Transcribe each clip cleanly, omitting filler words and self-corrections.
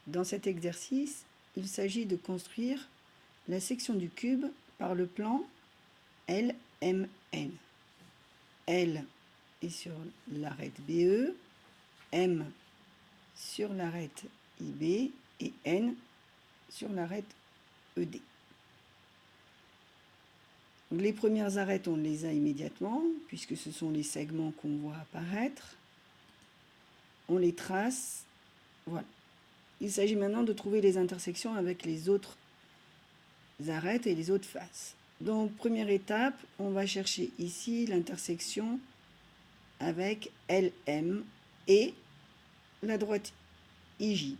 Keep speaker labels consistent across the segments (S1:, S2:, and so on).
S1: Dans cet exercice, il s'agit de construire la section du cube par le plan LMN. L est sur l'arête BE, M sur l'arête IB et N sur l'arête ED. Les premières arêtes, on les a immédiatement, puisque ce sont les segments qu'on voit apparaître. On les trace. Voilà. Il s'agit maintenant de trouver les intersections avec les autres arêtes et les autres faces. Donc, première étape, on va chercher ici l'intersection avec LM et la droite IJ.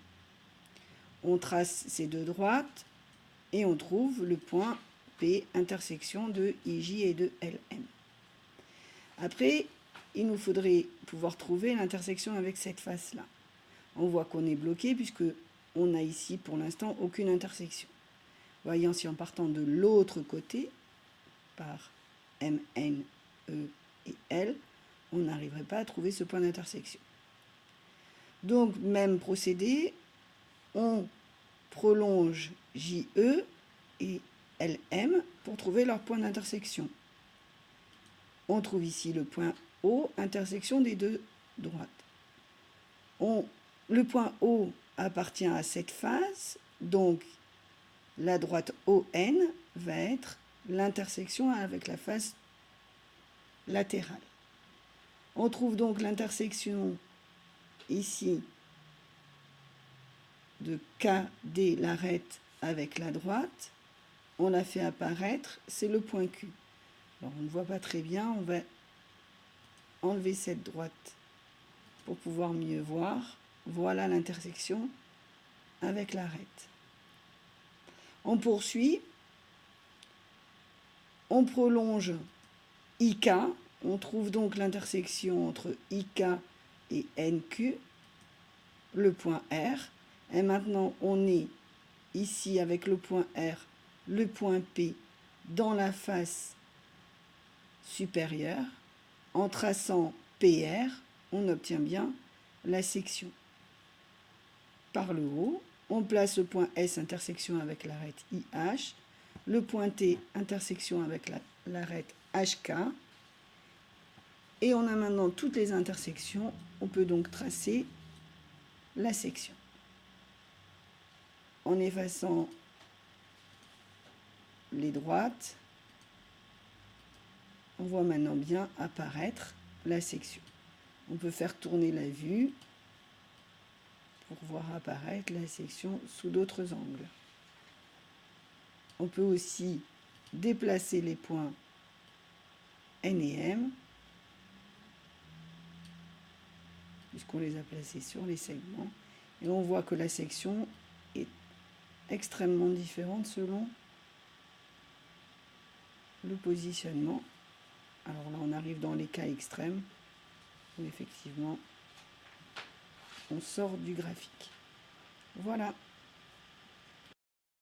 S1: On trace ces deux droites et on trouve le point P, intersection de IJ et de LM. Après, il nous faudrait pouvoir trouver l'intersection avec cette face-là. On voit qu'on est bloqué puisque on n'a ici pour l'instant aucune intersection. Voyons si en partant de l'autre côté, par M, N, E et L, on n'arriverait pas à trouver ce point d'intersection. Donc, même procédé, on prolonge JE et LM pour trouver leur point d'intersection. On trouve ici le point O, intersection des deux droites. Le point O appartient à cette face, donc la droite ON va être l'intersection avec la face latérale. On trouve donc l'intersection ici de KD, l'arête avec la droite. On l'a fait apparaître, c'est le point Q. Alors on ne voit pas très bien, on va enlever cette droite pour pouvoir mieux voir. Voilà l'intersection avec l'arête. On poursuit, on prolonge IK, on trouve donc l'intersection entre IK et NQ, le point R, et maintenant on est ici avec le point R, le point P dans la face supérieure. En traçant PR, on obtient bien la section. Par le haut, on place le point S, intersection avec l'arête IH, le point T, intersection avec l'arête HK, et on a maintenant toutes les intersections. On peut donc tracer la section. En effaçant les droites, on voit maintenant bien apparaître la section. On peut faire tourner la vue pour voir apparaître la section sous d'autres angles. On peut aussi déplacer les points N et M, puisqu'on les a placés sur les segments, et on voit que la section est extrêmement différente selon le positionnement. Alors là, on arrive dans les cas extrêmes, où effectivement, on sort du graphique. Voilà.